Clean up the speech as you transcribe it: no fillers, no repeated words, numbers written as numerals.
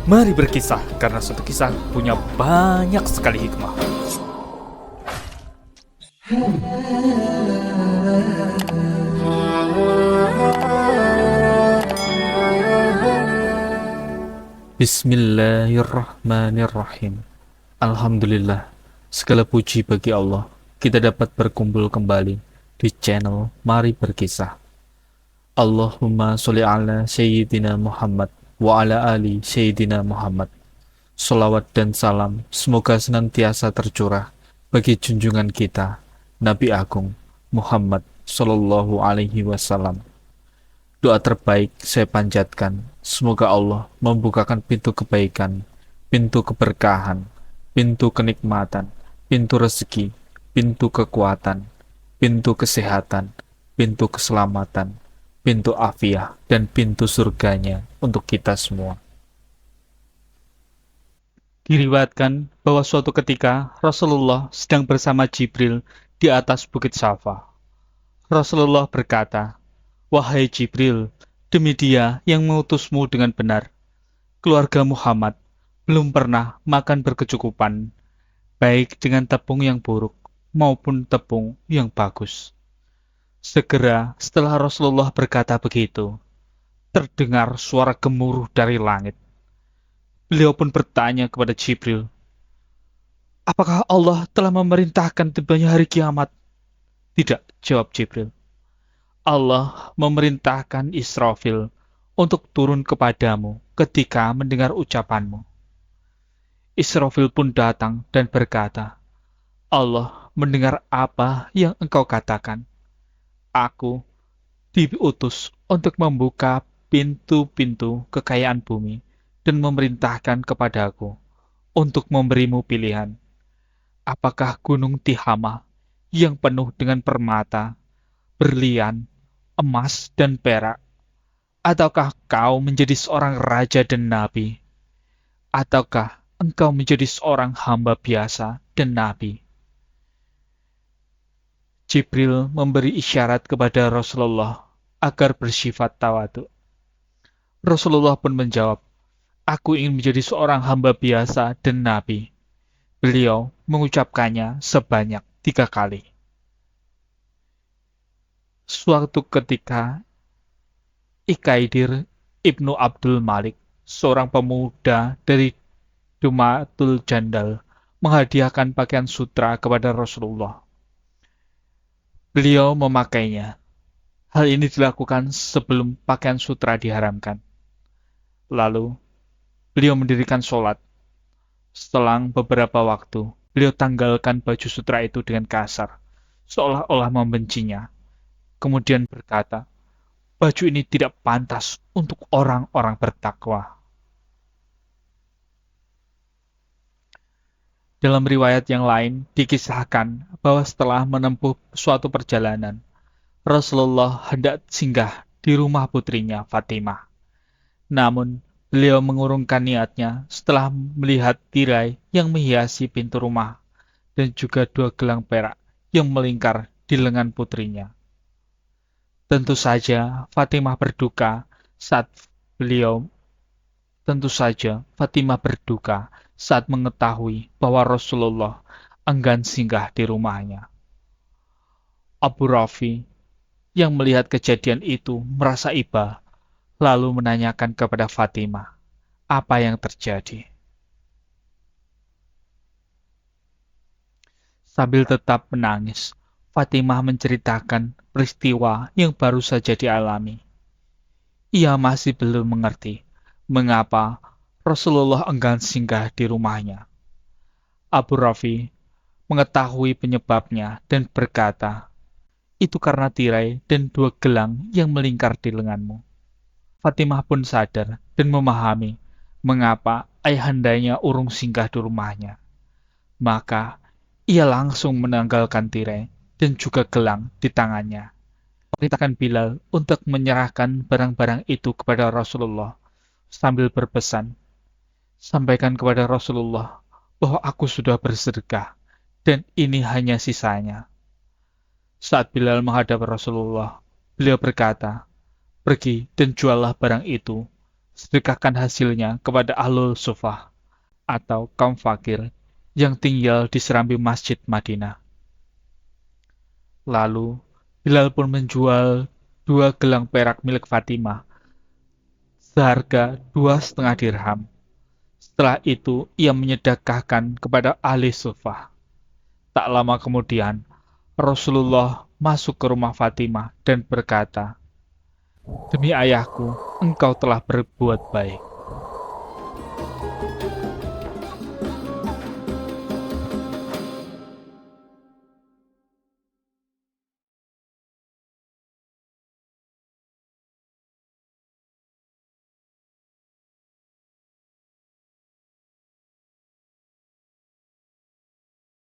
Mari berkisah, karena suatu kisah punya banyak sekali hikmah. Bismillahirrahmanirrahim. Alhamdulillah, segala puji bagi Allah. Kita dapat berkumpul kembali di channel Mari Berkisah. Allahumma sholli ala Sayyidina Muhammad wa ala ali Sayyidina Muhammad. Salawat dan salam semoga senantiasa tercurah bagi junjungan kita, Nabi Agung Muhammad Sallallahu Alaihi Wasallam. Doa terbaik saya panjatkan, semoga Allah membukakan pintu kebaikan, pintu keberkahan, pintu kenikmatan, pintu rezeki, pintu kekuatan, pintu kesehatan, pintu keselamatan, pintu afiah, dan pintu surganya untuk kita semua. Diriwayatkan bahwa suatu ketika Rasulullah sedang bersama Jibril di atas Bukit Safa. Rasulullah berkata, "Wahai Jibril, demi Dia yang mengutusmu dengan benar, keluarga Muhammad belum pernah makan berkecukupan, baik dengan tepung yang buruk maupun tepung yang bagus." Segera setelah Rasulullah berkata begitu, terdengar suara gemuruh dari langit. Beliau pun bertanya kepada Jibril, "Apakah Allah telah memerintahkan tibanya hari kiamat?" "Tidak," jawab Jibril. "Allah memerintahkan Israfil untuk turun kepadamu ketika mendengar ucapanmu." Israfil pun datang dan berkata, "Allah mendengar apa yang engkau katakan. Aku diutus untuk membuka pintu-pintu kekayaan bumi dan memerintahkan kepadaku untuk memberimu pilihan. Apakah gunung Tihama yang penuh dengan permata, berlian, emas, dan perak? Ataukah kau menjadi seorang raja dan nabi? Ataukah engkau menjadi seorang hamba biasa dan nabi?" Jibril memberi isyarat kepada Rasulullah agar bersifat tawadu. Rasulullah pun menjawab, "Aku ingin menjadi seorang hamba biasa dan nabi." Beliau mengucapkannya sebanyak 3 kali. Suatu ketika, Ikaidir ibnu Abdul Malik, seorang pemuda dari Dumatul Jandal, menghadiahkan pakaian sutra kepada Rasulullah. Beliau memakainya. Hal ini dilakukan sebelum pakaian sutra diharamkan. Lalu, beliau mendirikan sholat. Setelang beberapa waktu, beliau tanggalkan baju sutra itu dengan kasar, seolah-olah membencinya. Kemudian berkata, "Baju ini tidak pantas untuk orang-orang bertakwa." Dalam riwayat yang lain, dikisahkan bahwa setelah menempuh suatu perjalanan, Rasulullah hendak singgah di rumah putrinya Fatimah. Namun, beliau mengurungkan niatnya setelah melihat tirai yang menghiasi pintu rumah dan juga 2 gelang perak yang melingkar di lengan putrinya. Tentu saja Fatimah berduka saat beliau mengetahui bahwa Rasulullah enggan singgah di rumahnya. Abu Rafi yang melihat kejadian itu merasa iba, lalu menanyakan kepada Fatimah apa yang terjadi. Sambil tetap menangis, Fatimah menceritakan peristiwa yang baru saja dialami. Ia masih belum mengerti mengapa Rasulullah enggan singgah di rumahnya. Abu Rafi mengetahui penyebabnya dan berkata, "Itu karena tirai dan 2 gelang yang melingkar di lenganmu." Fatimah pun sadar dan memahami mengapa ayahandanya urung singgah di rumahnya. Maka ia langsung menanggalkan tirai dan juga gelang di tangannya. Perintahkan Bilal untuk menyerahkan barang-barang itu kepada Rasulullah sambil berpesan, "Sampaikan kepada Rasulullah bahwa aku sudah bersedekah dan ini hanya sisanya." Saat Bilal menghadap Rasulullah, beliau berkata, "Pergi dan juallah barang itu sedekahkan hasilnya kepada ahlul sufah atau kaum fakir yang tinggal di serambi masjid Madinah. Lalu, Bilal pun menjual 2 gelang perak milik Fatimah seharga 2,5 dirham. Setelah itu, ia menyedekahkan kepada ahli sufah. Tak lama kemudian, Rasulullah masuk ke rumah Fatimah dan berkata, "Demi ayahku, engkau telah berbuat baik."